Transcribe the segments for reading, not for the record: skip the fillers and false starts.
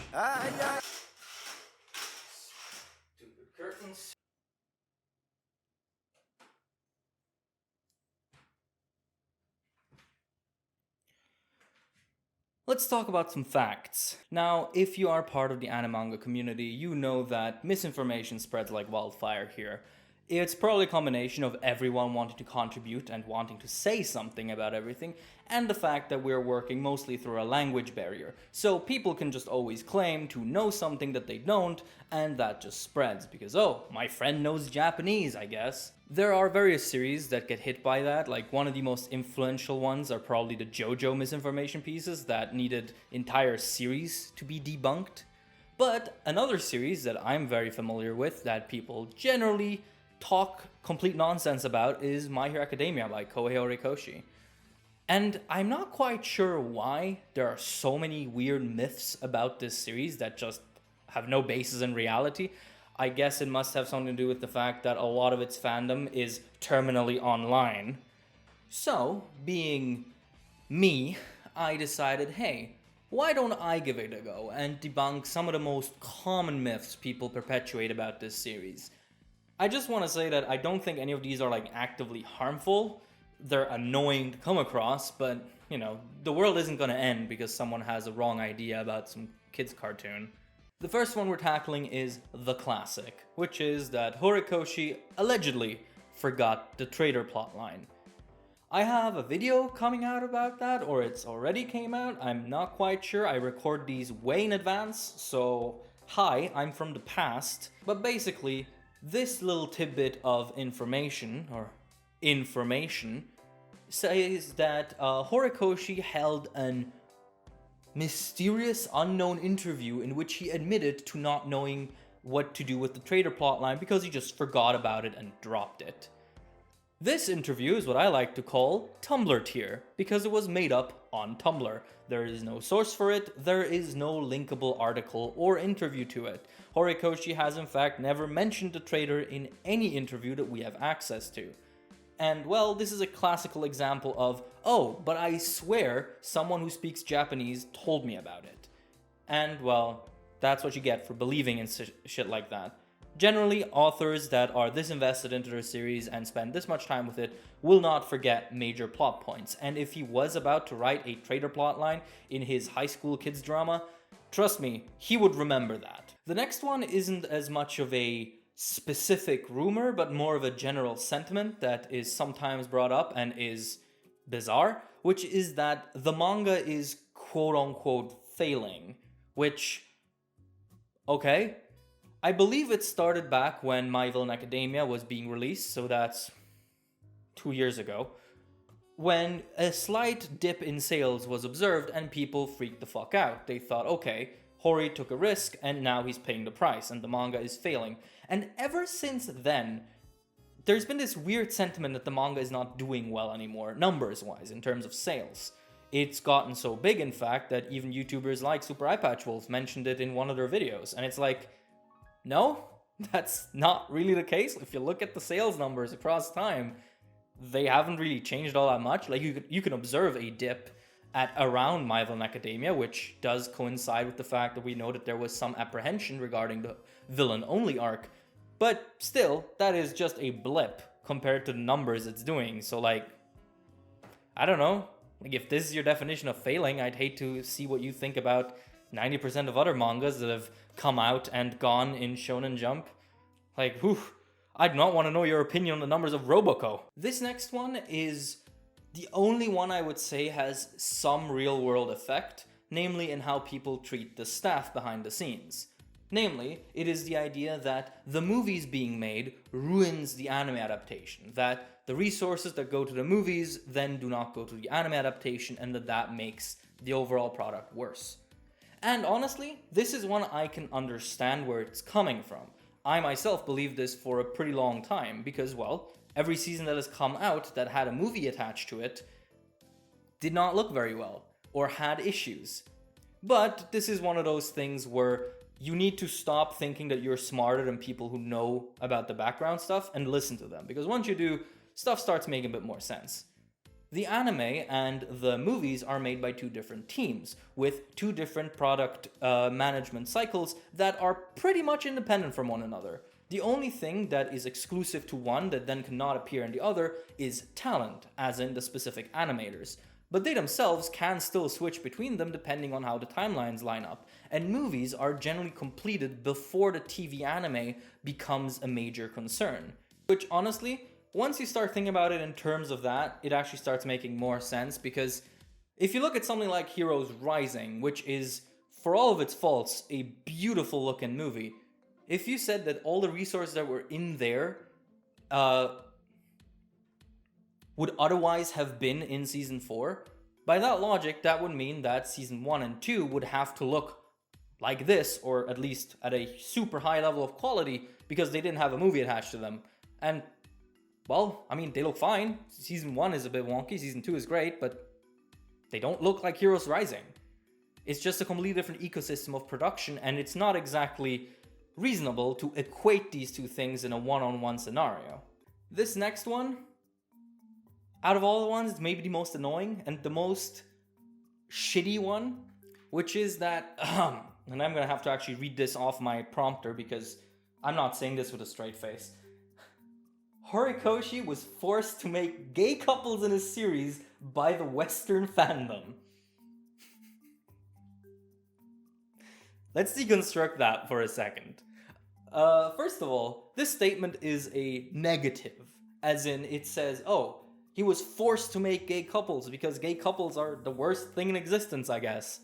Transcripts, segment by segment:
Stupid curtains. Let's talk about some facts. Now, if you are part of the anime manga community, you know that misinformation spreads like wildfire here. It's probably a combination of everyone wanting to contribute and wanting to say something about everything, and the fact that we're working mostly through a language barrier. So people can just always claim to know something that they don't, and that just spreads because, oh, my friend knows Japanese, I guess. There are various series that get hit by that, like one of the most influential ones are probably the JoJo misinformation pieces that needed entire series to be debunked. But another series that I'm very familiar with that people generally talk complete nonsense about is My Hero Academia by Kohei Horikoshi. And I'm not quite sure why there are so many weird myths about this series that just have no basis in reality. I guess it must have something to do with the fact that a lot of its fandom is terminally online. So, being me, I decided, hey, why don't I give it a go and debunk some of the most common myths people perpetuate about this series? I just want to say that I don't think any of these are like actively harmful. They're annoying to come across, but the world isn't going to end because someone has a wrong idea about some kids' cartoon. The first one we're tackling is the classic, which is that Horikoshi allegedly forgot the traitor plotline. I have a video coming out about that, or it's already came out, I'm not quite sure. I record these way in advance, so hi, I'm from the past. But basically, this little tidbit of information says that Horikoshi held an mysterious unknown interview in which he admitted to not knowing what to do with the traitor plotline because he just forgot about it and dropped it. This interview is what I like to call Tumblr tier because it was made up on Tumblr. There is no source for it, there is no linkable article or interview to it. Horikoshi has in fact never mentioned the traitor in any interview that we have access to. And well, this is a classical example of, oh, but I swear someone who speaks Japanese told me about it. And well, that's what you get for believing in shit like that. Generally, authors that are this invested into their series and spend this much time with it will not forget major plot points. And if he was about to write a traitor plotline in his high school kids drama, trust me, he would remember that. The next one isn't as much of a specific rumor, but more of a general sentiment that is sometimes brought up and is bizarre, which is that the manga is quote-unquote failing, which, okay, I believe it started back when My Villain Academia was being released, so that's 2 years ago, when a slight dip in sales was observed and people freaked the fuck out. They thought, okay, Hori took a risk and now he's paying the price and the manga is failing. And ever since then, there's been this weird sentiment that the manga is not doing well anymore, numbers-wise, in terms of sales. It's gotten so big, in fact, that even YouTubers like Super Eyepatch Wolf mentioned it in one of their videos. And it's like, no, that's not really the case. If you look at the sales numbers across time, they haven't really changed all that much. Like, you can observe a dip at around My Villain Academia, which does coincide with the fact that we know that there was some apprehension regarding the villain-only arc. But still, that is just a blip compared to the numbers it's doing. So, like, I don't know. Like, if this is your definition of failing, I'd hate to see what you think about 90% of other mangas that have come out and gone in Shonen Jump. Like, whew, I do not want to know your opinion on the numbers of Roboco. This next one is the only one I would say has some real-world effect, namely in how people treat the staff behind the scenes. Namely, it is the idea that the movies being made ruins the anime adaptation, that the resources that go to the movies then do not go to the anime adaptation, and that makes the overall product worse. And honestly, this is one I can understand where it's coming from. I myself believed this for a pretty long time because, well, every season that has come out that had a movie attached to it did not look very well or had issues. But this is one of those things where you need to stop thinking that you're smarter than people who know about the background stuff and listen to them. Because once you do, stuff starts making a bit more sense. The anime and the movies are made by two different teams, with two different product management cycles that are pretty much independent from one another. The only thing that is exclusive to one that then cannot appear in the other is talent, as in the specific animators. But they themselves can still switch between them depending on how the timelines line up, and movies are generally completed before the TV anime becomes a major concern. Which honestly, once you start thinking about it in terms of that, it actually starts making more sense, because if you look at something like Heroes Rising, which is, for all of its faults, a beautiful looking movie, if you said that all the resources that were in there would otherwise have been in Season 4, by that logic, that would mean that Season 1 and 2 would have to look like this, or at least at a super high level of quality, because they didn't have a movie attached to them. And, well, I mean, they look fine. Season 1 is a bit wonky, Season 2 is great, but they don't look like Heroes Rising. It's just a completely different ecosystem of production, and it's not exactly reasonable to equate these two things in a one-on-one scenario. This next one, out of all the ones, it's maybe the most annoying and the most shitty one, which is that, and I'm gonna have to actually read this off my prompter because I'm not saying this with a straight face. Horikoshi was forced to make gay couples in a series by the Western fandom. Let's deconstruct that for a second. First of all, this statement is a negative, as in it says, oh, he was forced to make gay couples because gay couples are the worst thing in existence, I guess.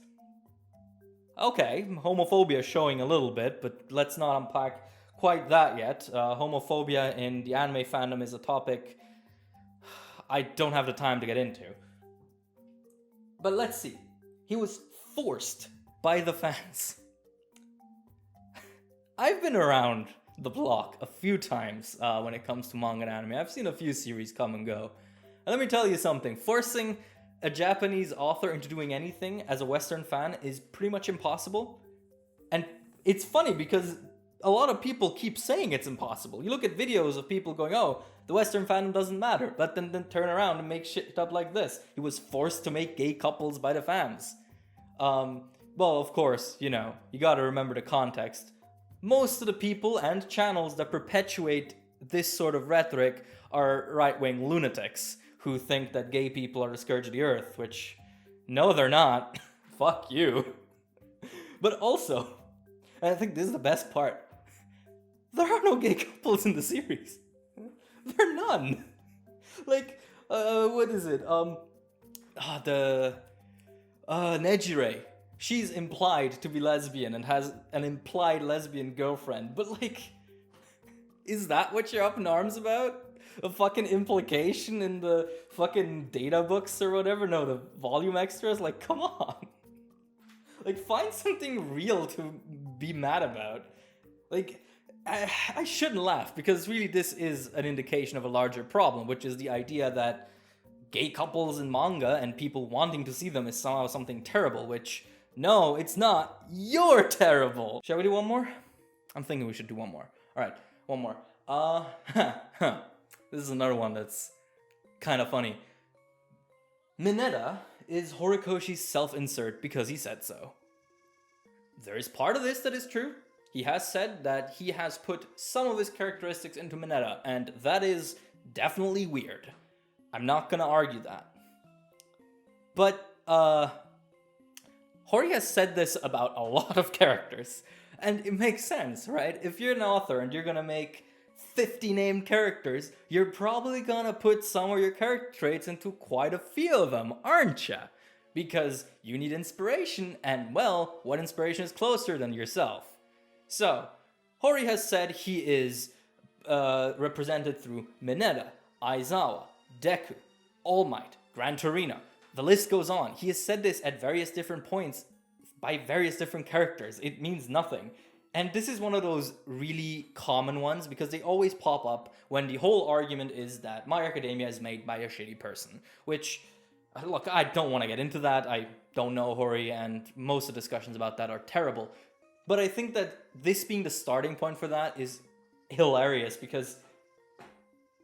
Okay, homophobia is showing a little bit, but let's not unpack quite that yet. Homophobia in the anime fandom is a topic I don't have the time to get into. But let's see. He was forced by the fans. I've been around the block a few times when it comes to manga and anime. I've seen a few series come and go. And let me tell you something. Forcing a Japanese author into doing anything as a Western fan is pretty much impossible. And it's funny because a lot of people keep saying it's impossible. You look at videos of people going, oh, the Western fandom doesn't matter, but then turn around and make shit up like this. He was forced to make gay couples by the fans. Well, of course, you gotta remember the context. Most of the people and channels that perpetuate this sort of rhetoric are right-wing lunatics who think that gay people are the scourge of the earth, which, no, they're not. Fuck you. But also, and I think this is the best part, there are no gay couples in the series. There are none. Like, what is it? Nejire. She's implied to be lesbian and has an implied lesbian girlfriend, but like, is that what you're up in arms about? A fucking implication in the fucking data books or whatever? No, the volume extras? Like, come on. Like, find something real to be mad about. Like, I shouldn't laugh, because really this is an indication of a larger problem, which is the idea that gay couples in manga and people wanting to see them is somehow something terrible, which, no, it's not. You're terrible. Shall we do one more? I'm thinking we should do one more. Alright, one more. This is another one that's kind of funny. Mineta is Horikoshi's self-insert because he said so. There is part of this that is true. He has said that he has put some of his characteristics into Mineta, and that is definitely weird. I'm not gonna argue that. But, Hori has said this about a lot of characters, and it makes sense, right? If you're an author and you're gonna make 50 named characters, you're probably gonna put some of your character traits into quite a few of them, aren't ya? Because you need inspiration, and well, what inspiration is closer than yourself? So, Hori has said he is represented through Mineta, Aizawa, Deku, All Might, Gran Torino. The list goes on. He has said this at various different points by various different characters. It means nothing. And this is one of those really common ones because they always pop up when the whole argument is that My Academia is made by a shitty person. Which, look, I don't want to get into that. I don't know Hori, and most of the discussions about that are terrible. But I think that this being the starting point for that is hilarious because,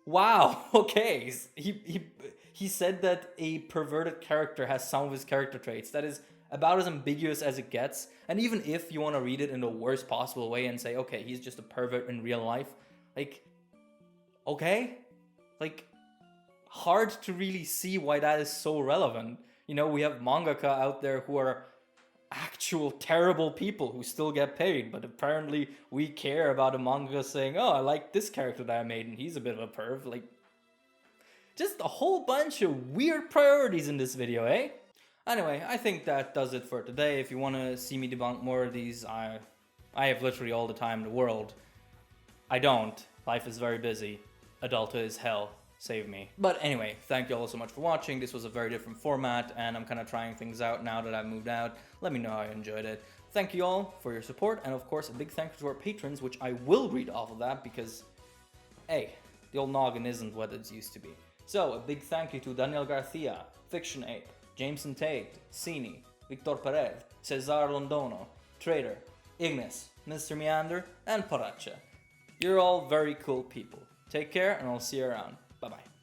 wow, okay, he he said that a perverted character has some of his character traits. That is about as ambiguous as it gets. And even if you want to read it in the worst possible way and say, okay, he's just a pervert in real life, like, okay? Like, hard to really see why that is so relevant. You know, we have mangaka out there who are actual terrible people who still get paid, but apparently we care about a manga saying, oh, I like this character that I made and he's a bit of a perv. Like, just a whole bunch of weird priorities in this video, eh? Anyway, I think that does it for today. If you want to see me debunk more of these, I have literally all the time in the world. I don't. Life is very busy. Adulthood is hell. Save me. But anyway, thank you all so much for watching. This was a very different format, and I'm kind of trying things out now that I've moved out. Let me know how you enjoyed it. Thank you all for your support, and of course, a big thank you to our patrons, which I will read off of that because, hey, the old noggin isn't what it used to be. So, a big thank you to Daniel Garcia, Fiction Ape, Jameson Tate, Cini, Victor Perez, Cesar Londono, Trader, Ignis, Mr. Meander, and Paracha. You're all very cool people. Take care, and I'll see you around. Bye-bye.